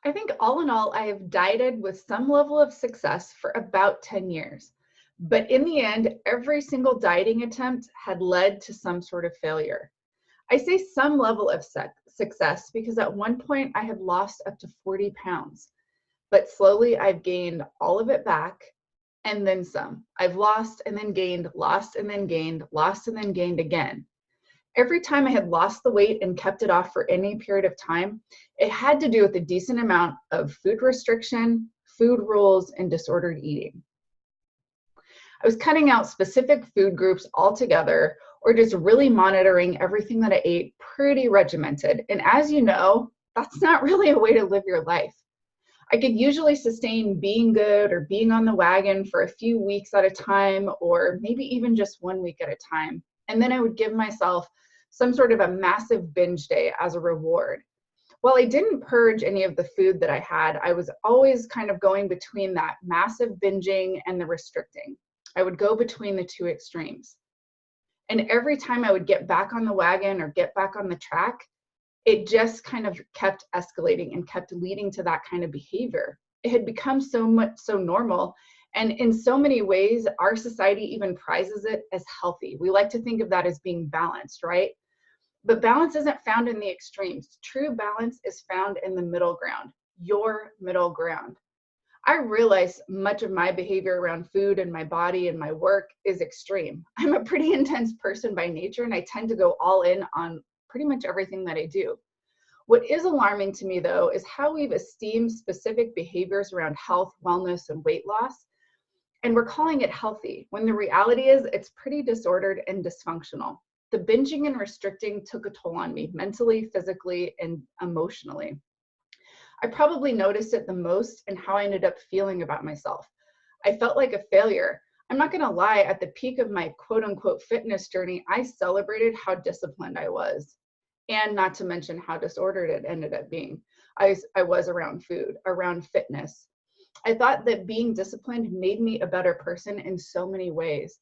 I think all in all, I have dieted with some level of success for about 10 years. But in the end, every single dieting attempt had led to some sort of failure. I say some level of success because at one point I had lost up to 40 pounds, but slowly I've gained all of it back and then some. I've lost and then gained, lost and then gained, lost and then gained again. Every time I had lost the weight and kept it off for any period of time, it had to do with a decent amount of food restriction, food rules, and disordered eating. I was cutting out specific food groups altogether or just really monitoring everything that I ate, pretty regimented. And as you know, that's not really a way to live your life. I could usually sustain being good or being on the wagon for a few weeks at a time, or maybe even just 1 week at a time. And then I would give myself some sort of a massive binge day as a reward. While I didn't purge any of the food that I had, I was always kind of going between that massive binging and the restricting. I would go between the two extremes. And every time I would get back on the wagon or get back on the track, it just kind of kept escalating and kept leading to that kind of behavior. It had become so normal. And in so many ways, our society even prizes it as healthy. We like to think of that as being balanced, right? But balance isn't found in the extremes. True balance is found in the middle ground, your middle ground. I realize much of my behavior around food and my body and my work is extreme. I'm a pretty intense person by nature, and I tend to go all in on pretty much everything that I do. What is alarming to me, though, is how we've esteemed specific behaviors around health, wellness, and weight loss, and we're calling it healthy, when the reality is it's pretty disordered and dysfunctional. The binging and restricting took a toll on me mentally, physically, and emotionally. I probably noticed it the most in how I ended up feeling about myself. I felt like a failure. I'm not going to lie, at the peak of my quote unquote fitness journey, I celebrated how disciplined I was, and not to mention how disordered it ended up being. I was around food, around fitness. I thought that being disciplined made me a better person in so many ways.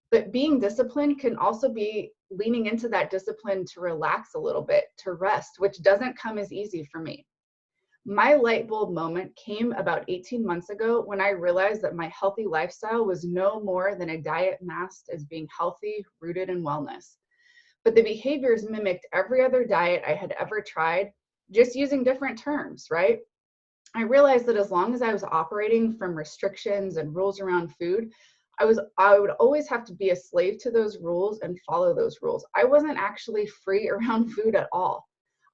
But being disciplined can also be leaning into that discipline to relax a little bit, to rest, which doesn't come as easy for me. My light bulb moment came about 18 months ago when I realized that my healthy lifestyle was no more than a diet masked as being healthy, rooted in wellness. But the behaviors mimicked every other diet I had ever tried, just using different terms, right? I realized that as long as I was operating from restrictions and rules around food, I would always have to be a slave to those rules and follow those rules. I wasn't actually free around food at all.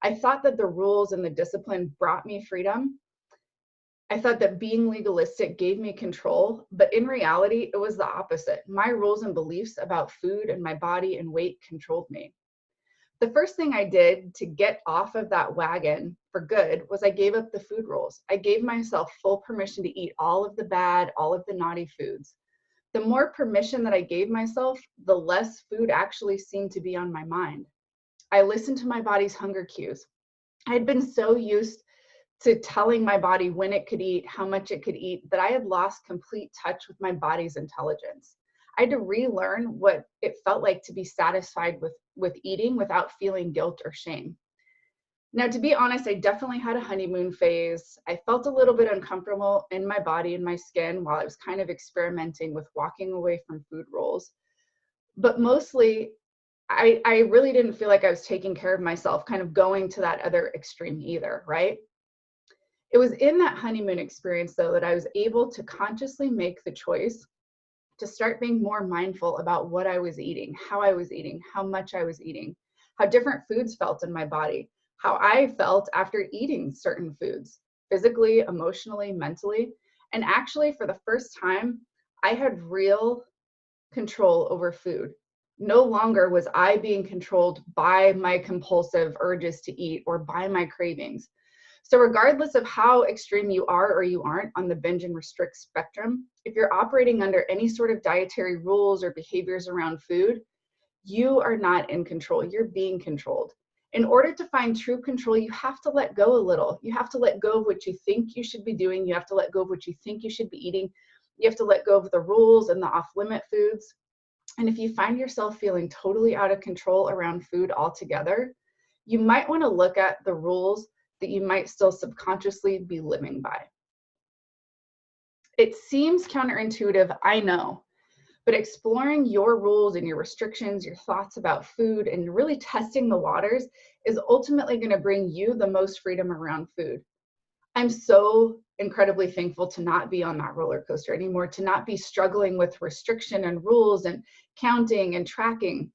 I thought that the rules and the discipline brought me freedom. I thought that being legalistic gave me control, but in reality, it was the opposite. My rules and beliefs about food and my body and weight controlled me. The first thing I did to get off of that wagon for good was I gave up the food rules. I gave myself full permission to eat all of the bad, all of the naughty foods. The more permission that I gave myself, the less food actually seemed to be on my mind. I listened to my body's hunger cues. I had been so used to telling my body when it could eat, how much it could eat, that I had lost complete touch with my body's intelligence. I had to relearn what it felt like to be satisfied with eating without feeling guilt or shame. Now, to be honest, I definitely had a honeymoon phase. I felt a little bit uncomfortable in my body and my skin while I was kind of experimenting with walking away from food rules. But mostly, I really didn't feel like I was taking care of myself, kind of going to that other extreme either, right? It was in that honeymoon experience, though, that I was able to consciously make the choice to start being more mindful about what I was eating, how I was eating, how much I was eating, how different foods felt in my body, how I felt after eating certain foods, physically, emotionally, mentally. And actually, for the first time, I had real control over food. No longer was I being controlled by my compulsive urges to eat or by my cravings. So regardless of how extreme you are or you aren't on the binge and restrict spectrum, if you're operating under any sort of dietary rules or behaviors around food, you are not in control. You're being controlled. In order to find true control, you have to let go a little. You have to let go of what you think you should be doing. You have to let go of what you think you should be eating. You have to let go of the rules and the off-limit foods. And if you find yourself feeling totally out of control around food altogether, you might want to look at the rules that you might still subconsciously be living by. It seems counterintuitive, I know, but exploring your rules and your restrictions, your thoughts about food, and really testing the waters is ultimately going to bring you the most freedom around food. I'm so incredibly thankful to not be on that roller coaster anymore, to not be struggling with restriction and rules and counting and tracking,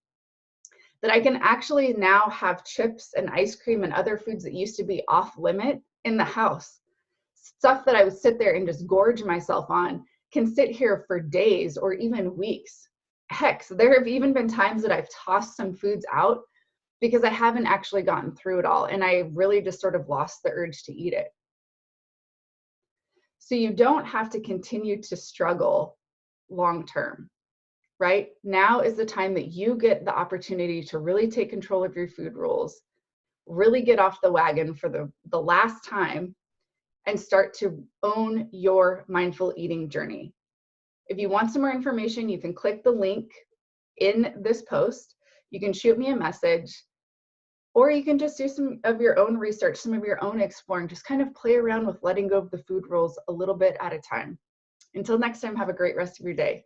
that I can actually now have chips and ice cream and other foods that used to be off limit in the house. Stuff that I would sit there and just gorge myself on can sit here for days or even weeks. Heck, so there have even been times that I've tossed some foods out because I haven't actually gotten through it all, and I really just sort of lost the urge to eat it. So you don't have to continue to struggle long term, right? Now is the time that you get the opportunity to really take control of your food rules, really get off the wagon for the last time, and start to own your mindful eating journey. If you want some more information, you can click the link in this post. You can shoot me a message, or you can just do some of your own research, some of your own exploring, just kind of play around with letting go of the food rules a little bit at a time. Until next time, have a great rest of your day.